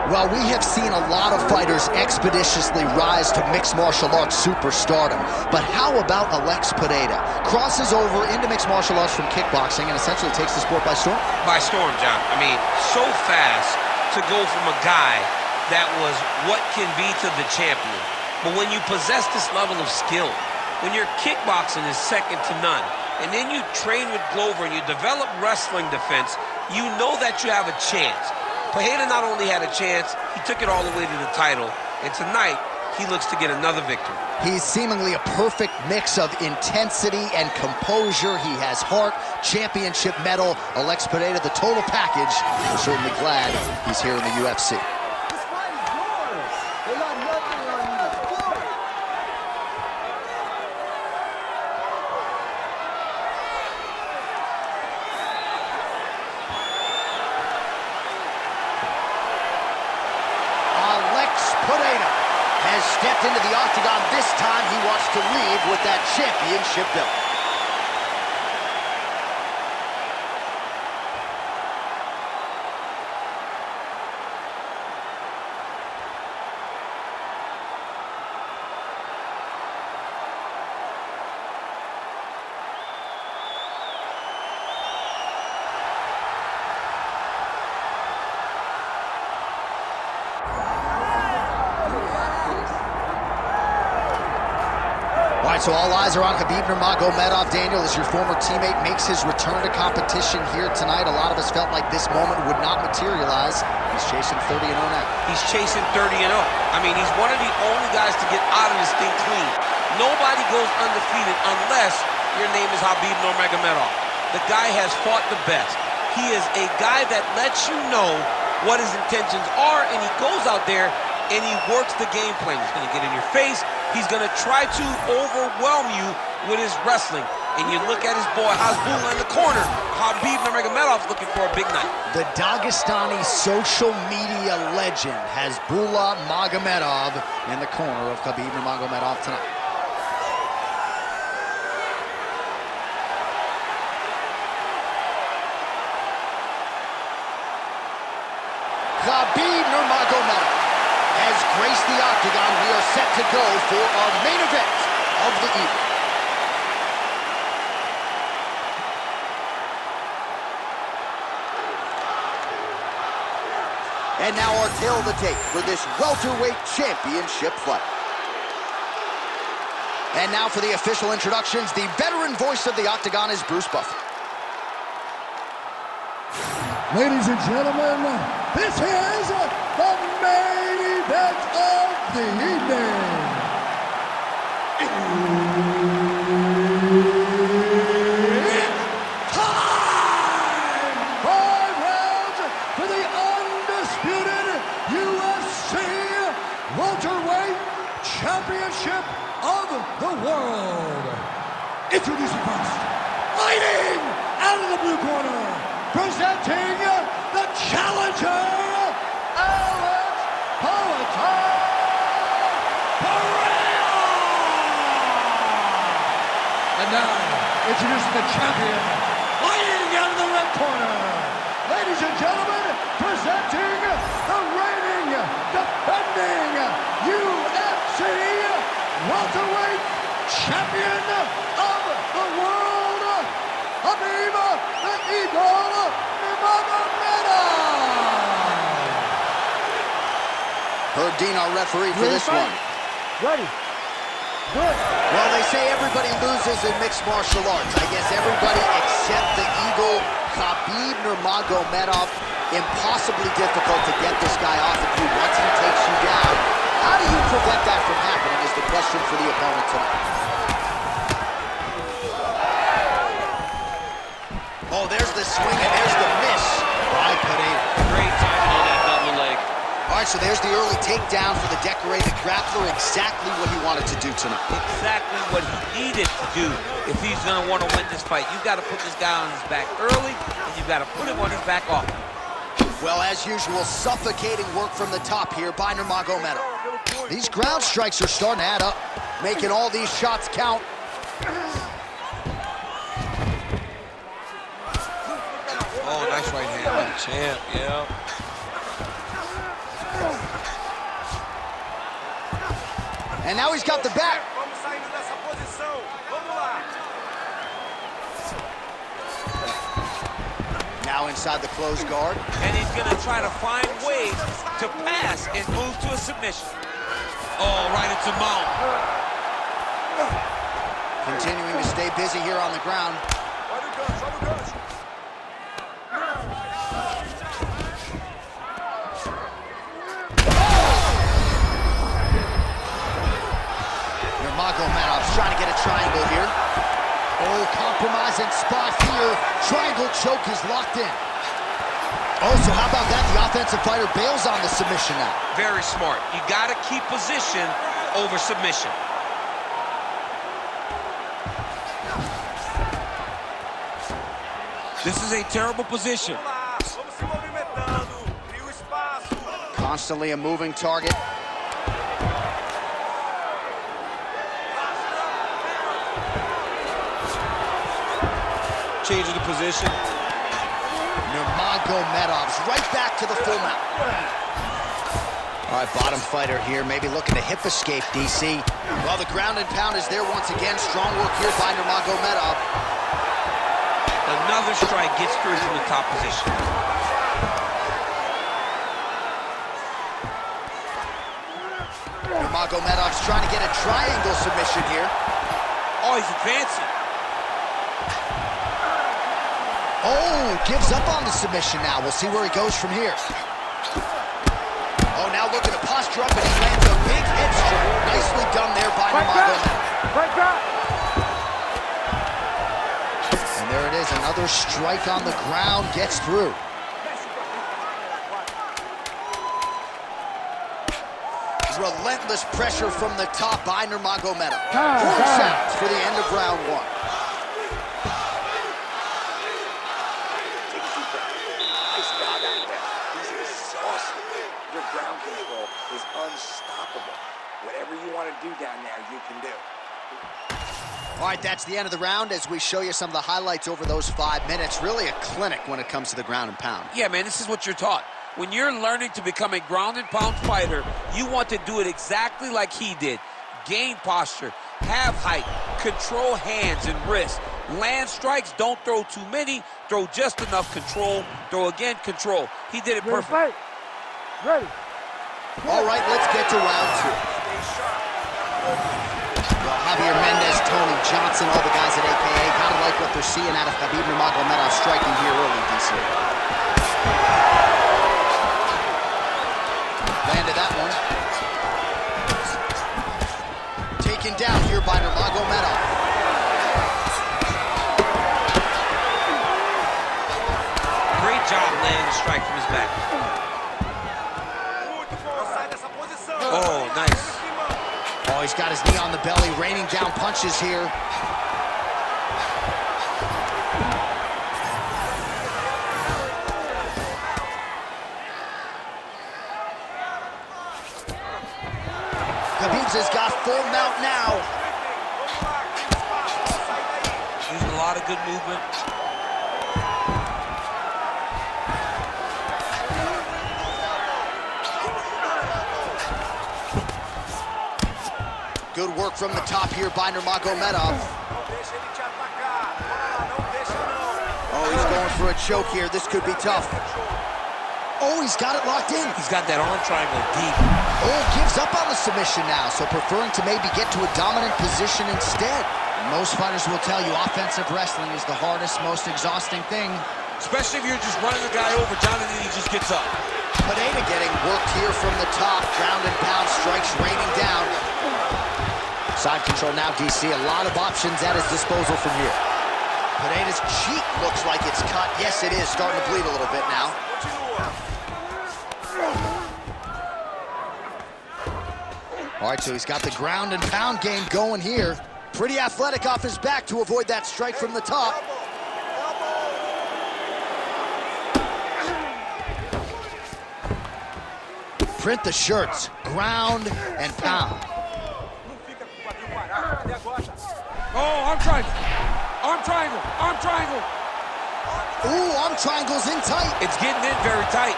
Well, we have seen a lot of fighters expeditiously rise to mixed martial arts superstardom. But how about Alex Pereira? Crosses over into mixed martial arts from kickboxing and essentially takes the sport by storm? By storm, John. I mean, so fast to go from a guy that was what can be to the champion. But when you possess this level of skill, when your kickboxing is second to none, and then you train with Glover and you develop wrestling defense, you know that you have a chance. Pereira not only had a chance, he took it all the way to the title, and tonight, he looks to get another victory. He's seemingly a perfect mix of intensity and composure. He has heart, championship medal. Alex Pereira, the total package. We're certainly glad he's here in the UFC. This fight is yours. They got nothing on you. It's yours. Pereira has stepped into the octagon. This time he wants to leave with that championship belt. All right, so all eyes are on Khabib Nurmagomedov. Daniel, as your former teammate makes his return to competition here tonight, a lot of us felt like this moment would not materialize. He's chasing 30-0 now. He's chasing 30-0. I mean, he's one of the only guys to get out of this thing clean. Nobody goes undefeated unless your name is Khabib Nurmagomedov. The guy has fought the best. He is a guy that lets you know what his intentions are, and he goes out there and he works the game plan. He's going to get in your face. He's going to try to overwhelm you with his wrestling. And you look at his boy Hasbulla in the corner. Khabib Nurmagomedov looking for a big night. The Dagestani social media legend Hasbulla Magomedov in the corner of Khabib Nurmagomedov tonight. Khabib Nurmagomedov has graced the octagon. We are set to go for our main event of the evening. And now our tale of the tape for this welterweight championship fight. And now for the official introductions, the veteran voice of the octagon is Bruce Buffer. Ladies and gentlemen, this is the main event of the evening. It's time! 5 rounds for the undisputed UFC welterweight championship of the world. Introducing first, fighting out of the blue corner, presenting the challenger, Alex Pereira! And now, introducing the champion, fighting out of the red corner. Ladies and gentlemen, presenting the reigning, defending UFC welterweight champion of the world, Khabib the Eagle Nurmagomedov. Herb Dean, our referee for this one. Ready. Good. Well, they say everybody loses in mixed martial arts. I guess everybody except the Eagle, Khabib Nurmagomedov. Impossibly difficult to get this guy off of you once he takes you down. How do you prevent that from happening is the question for the opponent tonight. Oh, there's the swing and there's the miss by Pereira. Great timing on that double leg. All right, so there's the early takedown for the decorated grappler. Exactly what he wanted to do tonight. Exactly what he needed to do if he's going to want to win this fight. You've got to put this guy on his back early, and you've got to put him on his back often. Well, as usual, suffocating work from the top here by Nurmagomedov. These ground strikes are starting to add up, making all these shots count. Oh, nice right hand by the champ, yeah. And now he's got the back. Now inside the closed guard. And he's going to try to find ways to pass and move to a submission. Oh, right into mount. Continuing to stay busy here on the ground. Nurmagomedov's trying to get a triangle here. Oh, compromising spot here. Triangle choke is locked in. Oh, so how about that? The offensive fighter bails on the submission now. Very smart. You got to keep position over submission. This is a terrible position. Constantly a moving target. Changing the position. Nurmagomedov's right back to the full mount. All right, bottom fighter here, maybe looking to hip escape, DC. Well, the ground and pound is there once again. Strong work here by Nurmagomedov. Another strike gets through from the top position. Nurmagomedov's trying to get a triangle submission here. Oh, he's advancing. Oh, gives up on the submission now. We'll see where he goes from here. Oh, now looking to posture up, and he lands a big head strike. Nicely done there by Nurmagomedov. And there it is, another strike on the ground, gets through. Relentless pressure from the top by Nurmagomedov. Horn sounds for the end of round one. Your ground control is unstoppable. Whatever you want to do down there, you can do. All right, that's the end of the round as we show you some of the highlights over those 5 minutes. Really a clinic when it comes to the ground and pound. Yeah, man, this is what you're taught. When you're learning to become a ground and pound fighter, you want to do it exactly like he did. Gain posture, have height, control hands and wrists. Land strikes, don't throw too many, throw just enough, control, throw again, control. He did it perfect. Ready. All right, let's get to round two. Well, Javier Mendez, Tony Johnson, all the guys at AKA, gotta like what they're seeing out of Khabib Nurmagomedov striking here early this year. Landed that one. Taken down here by Nurmagomedov. Great job landing the strike from his back. Oh, nice. Oh, he's got his knee on the belly, raining down punches here. Khabib has got full mount now. Using a lot of good movement. Good work from the top here by Nurmagomedov. Oh, he's going for a choke here. This could be tough. Oh, he's got it locked in. He's got that arm triangle deep. Oh, gives up on the submission now, so preferring to maybe get to a dominant position instead. Most fighters will tell you offensive wrestling is the hardest, most exhausting thing. Especially if you're just running the guy over, John, and then he just gets up. Pereira getting worked here from the top. Ground and pound strikes raining down. Side control now, DC. A lot of options at his disposal from here. Pereira's cheek looks like it's cut. Yes, it is. Starting to bleed a little bit now. All right, so he's got the ground and pound game going here. Pretty athletic off his back to avoid that strike from the top. Print the shirts. Ground and pound. Oh, arm triangle. Arm triangle. Arm triangle. Ooh, arm triangle's in tight. It's getting in very tight.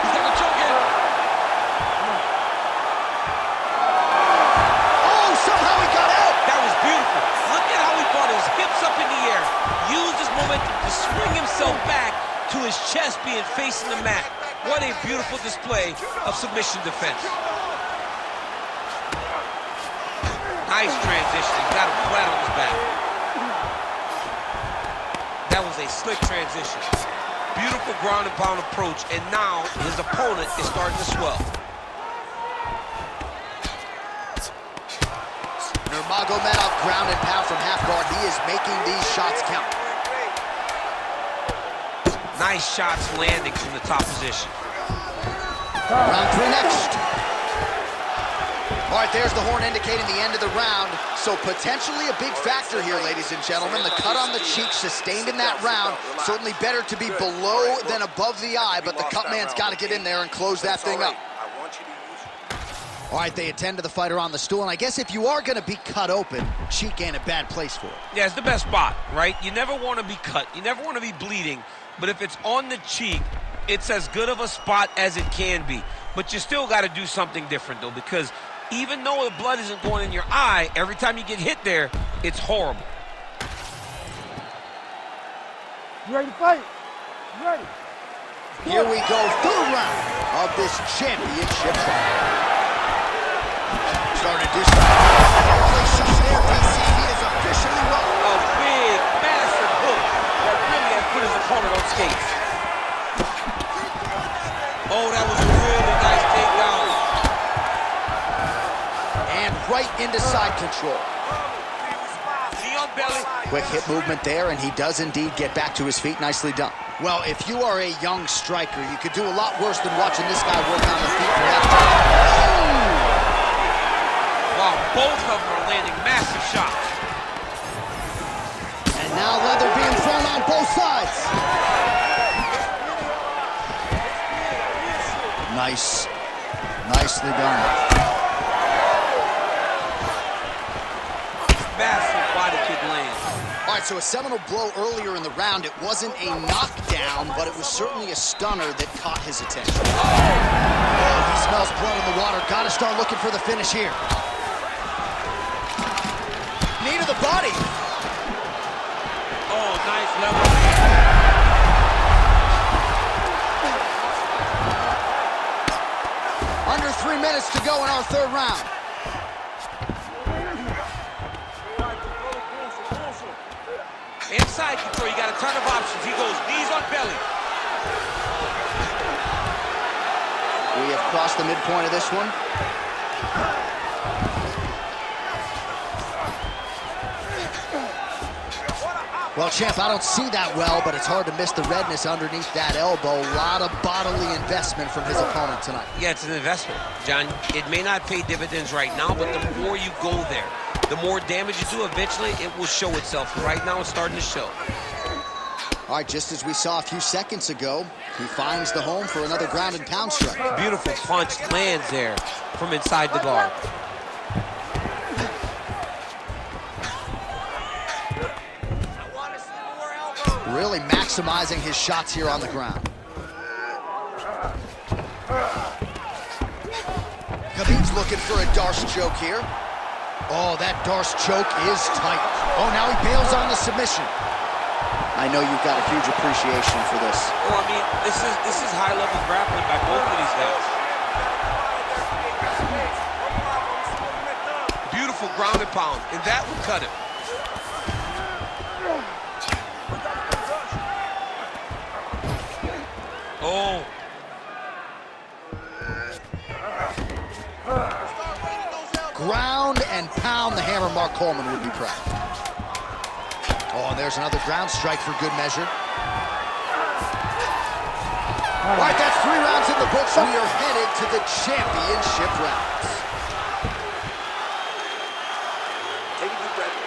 He's got a choke in. chest being facing the mat. What a beautiful display of submission defense. Nice transition. He got him flat on his back. That was a slick transition. Beautiful ground and pound approach, and now his opponent is starting to swell. Nurmagomedov ground and pound from half guard. He is making these shots count. Nice shots landing from the top position. Round 3 next. All right, there's the horn indicating the end of the round. So potentially a big factor here, ladies and gentlemen. The cut on the cheek sustained in that round. Certainly better to be below than above the eye, but the cut man's got to get in there and close that thing up. All right, they attend to the fighter on the stool, and I guess if you are going to be cut open, cheek ain't a bad place for it. Yeah, it's the best spot, right? You never want to be cut. You never want to be bleeding, but if it's on the cheek, it's as good of a spot as it can be. But you still got to do something different, though, because even though the blood isn't going in your eye, every time you get hit there, it's horrible. You ready to fight? You ready? Here we go, third round of this championship fight. Starting to do something. Places there, DC. He is officially rolling. A big, massive hook that really has put his opponent on skates. Oh, that was a really nice takedown. And right into side control. Knee on belly. Quick hip movement there, and he does indeed get back to his feet. Nicely done. Well, if you are a young striker, you could do a lot worse than watching this guy work on the feet. Wow, both of them are landing massive shots. And now leather being thrown on both sides. Nice. Nicely done. Massive body kick lands. All right, so a seminal blow earlier in the round. It wasn't a knockdown, but it was certainly a stunner that caught his attention. Oh, he smells blood in the water. Got to start looking for the finish here. Knee to the body. Oh, nice level. Under 3 minutes to go in our third round. Inside control, you got a ton of options. He goes knees on belly. We have crossed the midpoint of this one. Well, champ, I don't see that well, but it's hard to miss the redness underneath that elbow. A lot of bodily investment from his opponent tonight. Yeah, it's an investment, John. It may not pay dividends right now, but the more you go there, the more damage you do, eventually it will show itself. Right now, it's starting to show. All right, just as we saw a few seconds ago, he finds the home for another ground and pound strike. Beautiful punch lands there from inside the guard. Really maximizing his shots here on the ground. Khabib's looking for a Darce choke here. Oh, that Darce choke is tight. Oh, now he bails on the submission. I know you've got a huge appreciation for this. Oh, I mean, this is high-level grappling by both of these guys. Beautiful ground and pound, and that would cut him. Oh. Ground and pound, the hammer Mark Coleman would be proud. Oh, and there's another ground strike for good measure. All right, that's 3 rounds in the books. We are headed to the championship rounds. Take a deep breath and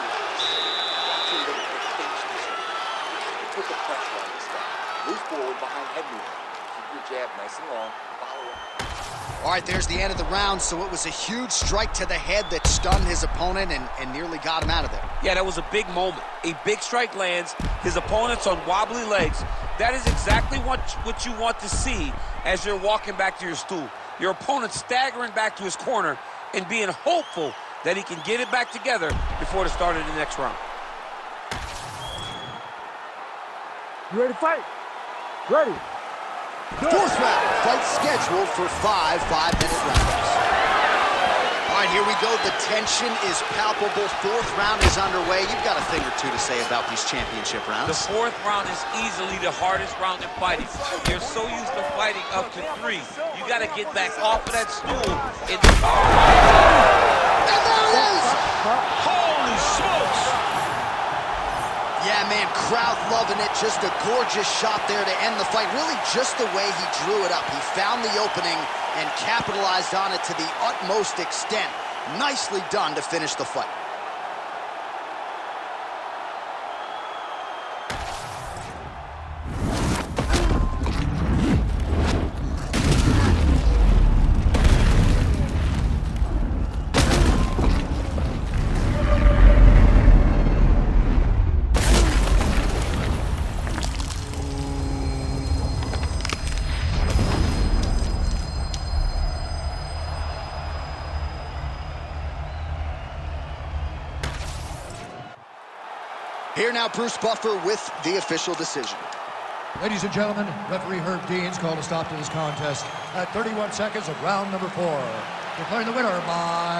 watch him look at the patience. Put the pressure on this guy. Move forward behind head movement. Keep your jab nice and long. Follow up. All right, there's the end of the round, so it was a huge strike to the head that stunned his opponent and nearly got him out of there. Yeah, that was a big moment. A big strike lands, his opponent's on wobbly legs. That is exactly what you want to see as you're walking back to your stool. Your opponent staggering back to his corner and being hopeful that he can get it back together before the start of the next round. You ready to fight? Ready. Fourth round, fight scheduled for 5 5-minute rounds. All right, here we go. The tension is palpable. Fourth round is underway. You've got a thing or two to say about these championship rounds. The fourth round is easily the hardest round in fighting. You're so used to fighting up to 3. You got to get back off of that stool. And there it is! Holy smokes! Yeah, man, crowd loving it. Just a gorgeous shot there to end the fight. Really just the way he drew it up. He found the opening and capitalized on it to the utmost extent. Nicely done to finish the fight. Here now, Bruce Buffer with the official decision. Ladies and gentlemen, referee Herb Dean's called a stop to this contest at 31 seconds of round number 4. Declaring the winner by